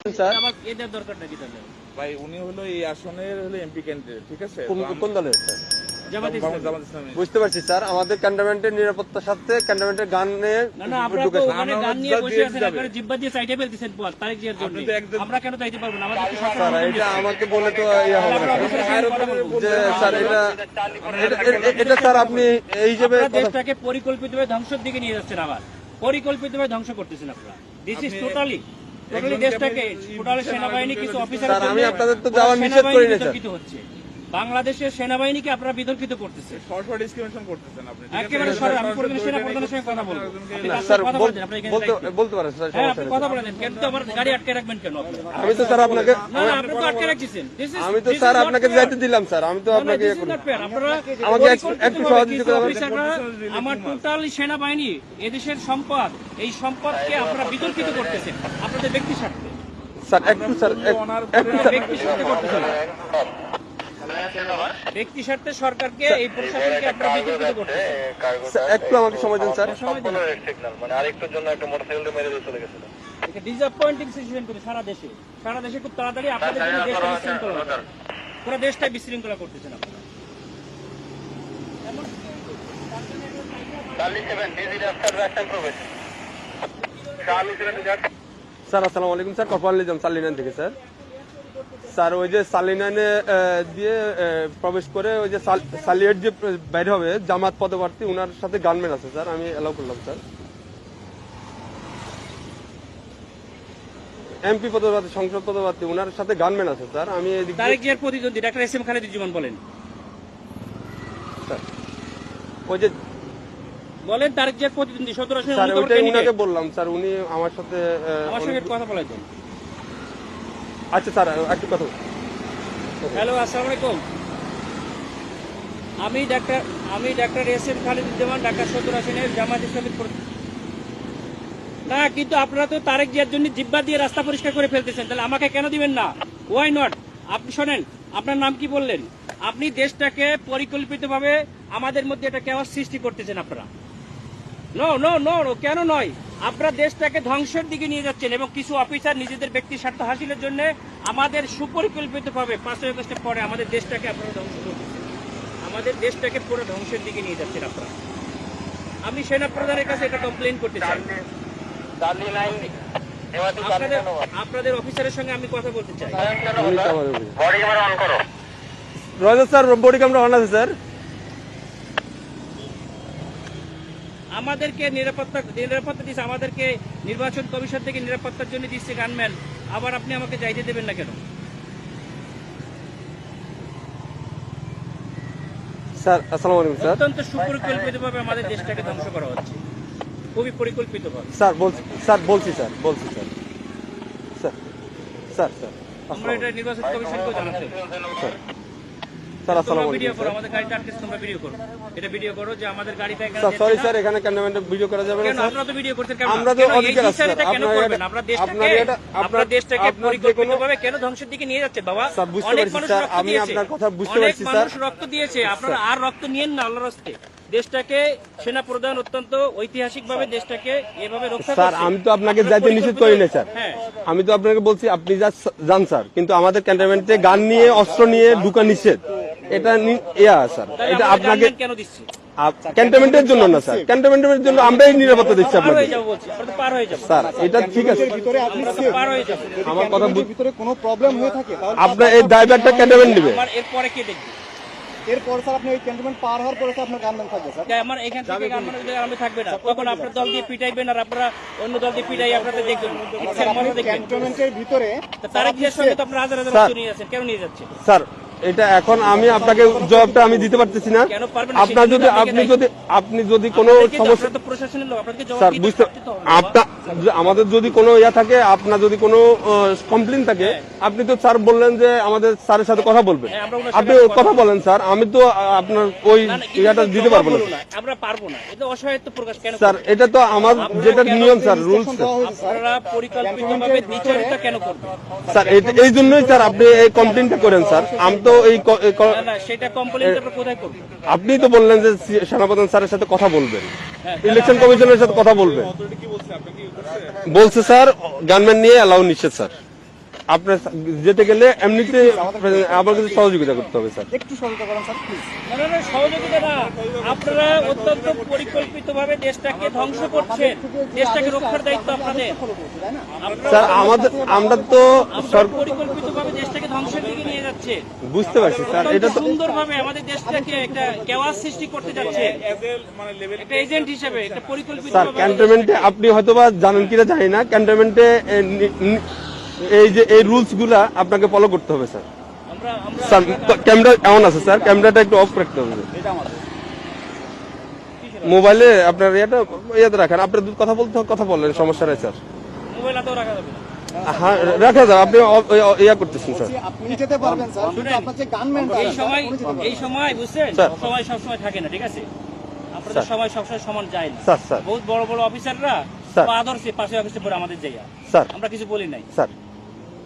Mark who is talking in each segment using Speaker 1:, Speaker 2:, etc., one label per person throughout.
Speaker 1: Sir
Speaker 2: আমার এটার দরকারটা কি তাহলে?
Speaker 3: ভাই উনি হলো এই আসনের হলো এমপি ক্যান্ডিডেট, ঠিক আছে?
Speaker 1: কোন দলের স্যার?
Speaker 2: জামাত ইসলামী।
Speaker 1: বুঝতে পারছি স্যার, আমাদের ক্যান্টনমেন্টের নিরাপত্তার সাথে ক্যান্টনমেন্টের গান নিয়ে
Speaker 2: না আপনারা তো ওখানে গান নিয়ে বসে আছেন, একবারে জিব্বা দিয়ে চাইতে ফেলতেছেন পর তারিখ জিয়ার জন্য। আমরা কেন চাইতে পারবো না? আমাদের তো
Speaker 1: স্যার এটা আমাকে বলে তো ইয়া হবে না যে স্যার এটা স্যার আপনি এই হিসেবে
Speaker 2: দেশটাকে পরিকল্পিতভাবে ধ্বংসের দিকে নিয়ে যাচ্ছেন, আবার পরিকল্পিতভাবে ধ্বংস করতেছেন আপনারা। দিস ইজ টোটালি দেশটাকে টোটালি সেনাবাহিনী কিছু অফিসার
Speaker 1: আমি আপনাদের তো যাওয়া নিষেধ করি না স্যার।
Speaker 2: হচ্ছে বাংলাদেশের সেনাবাহিনীকে আপনারা বিতর্কিত করতেছে,
Speaker 3: সরাসরি ডিসক্রিমিনেশন করতেছেন আপনি।
Speaker 2: একেবারে সরাসরি। আমি কোনদিন সেনা প্রধানের সঙ্গে কথা বলবো
Speaker 1: স্যার বলতে পারেন স্যার,
Speaker 2: হ্যাঁ আপনি কথা বলেন, কিন্তু আমার গাড়ি আটকে রাখবেন কেন আপনি?
Speaker 1: আমি তো স্যার আপনাকে
Speaker 2: না আপনি তো আটকে রাখছেন।
Speaker 1: আমি তো স্যার আপনাকে যাইতে দিলাম স্যার, আমি তো আপনাকে
Speaker 2: আপনারা
Speaker 1: আমাকে একটু সহযোগিতা করবেন।
Speaker 2: অফিসাররা আমার টোটাল সেনাবাহিনী এদেশের সম্পদ, এই সম্পদকে আপনারা বিতর্কিত করতেছেন আপনাদের ব্যক্তি স্বার্থে।
Speaker 1: স্যার একটু স্যার একটু স্যার
Speaker 2: ব্যক্তি স্বার্থে করতেছেন, ব্যক্তি স্বার্থে সরকারকে এই প্রশাসনকে আপনারা বিতর্কিত করতেছেন।
Speaker 1: একটু আমাকে সময় দিন স্যার।
Speaker 4: মানে আরেকটুর জন্য একটা মোটরসাইকেলটা মেরে দিয়ে চলে গেছে।
Speaker 2: এটা ডিসঅ্যাপয়েন্টিং সিচুয়েশন করে সারা দেশে খুব তাড়াতাড়ি আপনাদের জন্য দেশটা বিশৃঙ্খলা, পুরো দেশটাই বিশৃঙ্খলা করতেছেন আপনারা।
Speaker 1: স্যার আসসালামু আলাইকুম স্যার, কপাল নিজাম সালিনান থেকে স্যার। স্যার ওই যে সালিনানে দিয়ে প্রবেশ করে ওই যে সালিয়েট যে বাইর হবে জামাত পদপ্রার্থী, ওনার সাথে গানম্যান আছে স্যার, আমি এলাও করলাম স্যার। এমপি পদপ্রার্থী, সংসদ পদপ্রার্থী, ওনার সাথে গানম্যান আছে স্যার। আমি
Speaker 2: তারেক জিয়ার প্রতিদ্বন্দ্বী ডাক্তার এস এম খালেদুজ্জামান বলেন
Speaker 1: স্যার ওই যে
Speaker 2: বলেন তারেক জিয়ার প্রতিদ্বন্দ্বী 17 আসনে
Speaker 1: স্যার ওইটাই উনাকে বললাম স্যার, উনি আমার সাথে
Speaker 2: আমার সঙ্গে কথা বলেছেন।
Speaker 1: আচ্ছা স্যার একটু কথা।
Speaker 2: হ্যালো আসসালামু আলাইকুম, আমি doctor S M Khaleduzzaman, Dhaka 17 আসনের জামাত ইসলামী। না কিন্তু আপনারা তো তারেক জিয়ার জন্য জিব্বা দিয়ে রাস্তা পরিষ্কার করে ফেলতেছেন, তাহলে আমাকে কেন দিবেন না? Why not? আপনি শোনেন, আপনার নাম কি বললেন? আপনি দেশটাকে পরিকল্পিতভাবে আমাদের মধ্যে একটা কেওয়াস সৃষ্টি করতেছেন আপনারা। নো নো নো কেন নয়? আপনারা দেশটাকে ধ্বংসের দিকে নিয়ে যাচ্ছেন এবং কিছু অফিসার নিজেদের ব্যক্তি স্বার্থ হাসিলের জন্য আমাদের সুপরিকল্পিতভাবে 5 আগস্টের পরে আমাদের দেশটাকে আপনারা ধ্বংস করতেছেন, আমাদের দেশটাকে পুরো ধ্বংসের দিকে নিয়ে যাচ্ছেন আপনারা। আমি সেনা প্রধানের কাছে এটা কমপ্লেন করতে চাই। আপনাদের অফিসারের সঙ্গে আমি কথা বলতে চাই।
Speaker 1: রয়েছে স্যার, বডি ক্যামেরা অন আছে স্যার।
Speaker 2: আমাদেরকে নিরাপত্তা দিচ্ছে, আমাদেরকে নির্বাচন কমিশন থেকে নিরাপত্তার জন্য দিচ্ছে গানম্যান, আবার আপনি আমাকে যাইতে দেবেন না কেন?
Speaker 1: স্যার আসসালামু আলাইকুম স্যার।
Speaker 2: অত্যন্ত সুপরিকল্পিতভাবে আমাদের দেশটাকে ধ্বংস করা হচ্ছে, খুবই পরিকল্পিতভাবে।
Speaker 1: স্যার বলছি স্যার স্যার
Speaker 2: আমরা এটা নির্বাচন কমিশনকেও জানাতে
Speaker 1: স্যার আসসালামু আলাইকুম
Speaker 2: ভিডিও করো, আমাদের গাড়িটা আটকে তোমরা ভিডিও করো, এটা ভিডিও করো যে আমাদের গাড়িটা এখানে
Speaker 1: স্যার। সরি স্যার, এখানে ক্যামেরাম্যান ভিডিও করা যাবে না
Speaker 2: কেন?
Speaker 1: স্যার।
Speaker 2: আপনারা তো ভিডিও করতে কেন?
Speaker 1: আমরা তো অধিকার আছে স্যার।
Speaker 2: কেন করবেন? আপনারা দেশটাকে পরিকল্পিতভাবে কেন ধ্বংসের দিকে নিয়ে যাচ্ছে বাবা?
Speaker 1: স্যার বুঝতে পারছি স্যার, আমি আপনার কথা বুঝতে পারছি স্যার।
Speaker 2: মানুষ রক্ত দিয়েছে, আপনারা আর রক্ত নিয়েন না আল্লাহর রাস্তায়। দেশটাকে সেনা প্রধান অত্যন্ত ঐতিহাসিকভাবে দেশটাকে এভাবে রক্ষা করছে।
Speaker 1: স্যার আমি তো আপনাকে যাইতে নিষেধ করি না স্যার,
Speaker 2: হ্যাঁ
Speaker 1: আমি তো আপনাকে বলছি আপনি যান স্যার, কিন্তু আমাদের ক্যান্টনমেন্টে গান নিয়ে অস্ত্র নিয়ে ঢুকা নিষেধ, এটা স্যার। এটা আপনাকে
Speaker 2: কেন দিচ্ছি?
Speaker 1: ক্যান্টনমেন্টের জন্য না স্যার, ক্যান্টনমেন্টের জন্য আমরাই নিরাপত্তা দিচ্ছি
Speaker 2: পার
Speaker 1: আপনাকে
Speaker 2: হয়ে যাবো বলছি, আপনারা তো পার হয়ে যাবো
Speaker 1: স্যার। এটা ঠিক আছে,
Speaker 2: পার হয়ে যাবো।
Speaker 1: আমার কথা
Speaker 4: ভিতরে কোনো প্রবলেম হয়ে থাকে তাহলে
Speaker 1: আপনার এই ড্রাইভারটা ক্যান্টনমেন্ট নেবে।
Speaker 2: আমার এরপরে কে দেখবে?
Speaker 4: এরপর স্যার আপনি ওই ক্যান্টনমেন্ট পার হওয়ার পরে স্যার আপনার গানম্যান থাকবে স্যার।
Speaker 2: আমার এখান থেকে আমি থাকবে না, তখন আপনার দল দিয়ে পিটাইবেন আর আপনারা অন্য দল দিয়ে পিটাই আপনাদের দেখবেন।
Speaker 4: ক্যান্টনমেন্টের ভিতরে
Speaker 2: তারেক জিয়ার সঙ্গে তো আপনারা হাজার হাজার লোক নিয়ে যাচ্ছেন, কেন নিয়ে যাচ্ছেন?
Speaker 1: স্যার এটা এখন আমি আপনাকে জবাবটা আমি দিতে পারতেছি না।
Speaker 2: কেন পারবেন না?
Speaker 1: আপনার যদি আপনি যদি কোনো সমস্যা,
Speaker 2: আপনারা তো প্রশাসনের লোক, আপনাদেরকে জবাব
Speaker 1: স্যার
Speaker 2: দিতে
Speaker 1: বুঝতে
Speaker 2: হবে।
Speaker 1: আপনার আমাদের যদি কোনো ইয়া থাকে, আপনার যদি কোনো কমপ্লেন থাকে, আপনি তো স্যার বললেন যে আমাদের স্যারের সাথে কথা বলবেন,
Speaker 2: হ্যাঁ, আমরা ওনার
Speaker 1: আপনি
Speaker 2: সাথে
Speaker 1: কথা বলেন স্যার। আমি তো আপনার ওই
Speaker 2: না, না,
Speaker 1: ইয়াটা
Speaker 2: কিন্তু
Speaker 1: দিতে পারবো না
Speaker 2: জবাব বলো না, আমরা পারবো না। এটা অসহায়ত্ব প্রকাশ কেন
Speaker 1: স্যার।
Speaker 2: করবেন?
Speaker 1: এটা তো আমার যেটা নিয়ম স্যার, রুলস
Speaker 2: আপনারা পরিকল্পিতভাবে দ্বিচারিতা কেন করবেন?
Speaker 1: স্যার। এই জন্যই স্যার আপনি এই কমপ্লেনটা করেন স্যার। আমি তো
Speaker 2: না না, সেটা কমপ্লেইন আপনারা কোথায় করবেন?
Speaker 1: আপনি তো বললেন যে সেনাপ্রধান স্যারের সাথে কথা বলবেন,
Speaker 2: হ্যাঁ,
Speaker 1: ইলেকশন কমিশনের সাথে কথা বলবেন। বলছে স্যার গানম্যান নিয়ে অ্যালাউ নিষেধ স্যার। আপনার যেতে গেলে এমনিতে আমার কাছে সহযোগিতা করতে হবে স্যার।
Speaker 4: একটু সহযোগিতা করেন স্যার প্লিজ।
Speaker 2: না, না, সহযোগিতা না, আপনারা অত্যন্ত পরিকল্পিতভাবে দেশটাকে ধ্বংস করছেন, দেশটাকে রক্ষার দায়িত্ব আপনাদের। আপনারা
Speaker 1: স্যার আমরা তো
Speaker 2: পরিকল্পিতভাবে দেশটাকে ধ্বংসের দিকে নিয়ে যাচ্ছে,
Speaker 1: বুঝতে পারছি স্যার, এটা তো
Speaker 2: সুন্দরভাবে আমাদের দেশটাকে একটা কেওয়াস সৃষ্টি করতে যাচ্ছে, একটা এজেন্ট হিসেবে একটা পরিকল্পিত।
Speaker 1: স্যার ক্যান্টনমেন্টে আপনি হয়তোবা জানেন কিনা জানি না, ক্যান্টনমেন্টে এই যে এই রুলস গুলা আপনাকে ফলো করতে হবে স্যার।
Speaker 2: আমরা
Speaker 1: স্যার ক্যামেরা এমন আছে স্যার, ক্যামেরাটা একটু অফ রাখতে হবে। মোবাইলে আপনার ইয়াতে রাখেন, আপনার কথা বলতে কথা বললেন, সমস্যা নাই স্যার।
Speaker 2: মোবাইল হাতেও রাখা যাবে না।
Speaker 1: হ্যাঁ রাখা যাবে, আপনি ইয়া করতেছেন স্যার।
Speaker 4: আপনি যেতে পারবেন স্যার, কিন্তু আপনার যে গানম্যান
Speaker 2: এই সময় বুঝছেন,
Speaker 1: স্যার।
Speaker 2: সময় সবসময় থাকে না, ঠিক আছে? আপনাদের
Speaker 1: স্যার।
Speaker 2: সময় সবসময় সমান যায় না।
Speaker 1: স্যার স্যার
Speaker 2: বহুত বড় বড় অফিসাররা
Speaker 1: স্যার।
Speaker 2: আদর্শে পাশে অফিসে পড়ে আমাদের জায়গা,
Speaker 1: স্যার
Speaker 2: আমরা কিছু বলি নাই।
Speaker 1: স্যার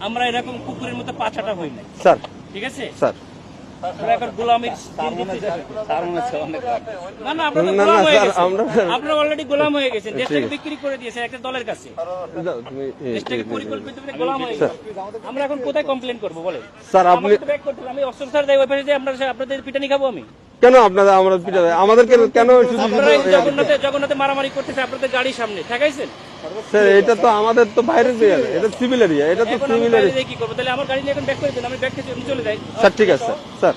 Speaker 2: আমরা এরকম কুকুরের মতো পাছাটা হই নাই,
Speaker 1: স্যার
Speaker 2: ঠিক আছে?
Speaker 1: স্যার
Speaker 2: আমরা এখন গোলামির না না, আপনারা তো
Speaker 1: না,
Speaker 2: গোলাম
Speaker 1: না,
Speaker 2: হয়ে
Speaker 1: স্যার,
Speaker 2: গেছেন।
Speaker 1: আমরা-
Speaker 2: আপনারা অলরেডি গোলাম হয়ে গেছেন,
Speaker 1: ঠিক
Speaker 2: দেশটাকে
Speaker 1: আছে।
Speaker 2: বিক্রি করে দিয়েছেন একটা দলের কাছে,
Speaker 1: যাও, তুমি
Speaker 2: দেশটাকে পরিকল্পিত করে গোলাম হয়ে গেছে। আমরা এখন কোথায় কমপ্লেন করবো বলেন?
Speaker 1: স্যার আপনি
Speaker 2: আমাকে তো ব্যাক করতে হবে, আমি অস্ত্র স্যার দেয় ওই পাশে যে আপনাদের পিটানি খাবো আমি?
Speaker 1: কেন আপনারা আমরা পিটাবে আমাদেরকে কেন শুধু
Speaker 2: আপনারা এই
Speaker 1: শুধু
Speaker 2: জগন্নাথে মারামারি করতেছে আপনাদের গাড়ির সামনে ঠেকাইছেন।
Speaker 1: স্যার এটা তো আমাদের তো বাইরের এরিয়া, এটা সিভিল এরিয়া, এটা তো
Speaker 2: এখন আমি
Speaker 1: সিভিল
Speaker 2: বাইরে
Speaker 1: এরিয়া।
Speaker 2: যেয়ে কি করবো? তাহলে আমার গাড়ি নিয়ে এখন ব্যাক করে দেন, আমি ব্যাক থেকে চলে যাই।
Speaker 1: স্যার ঠিক আছে স্যার স্যার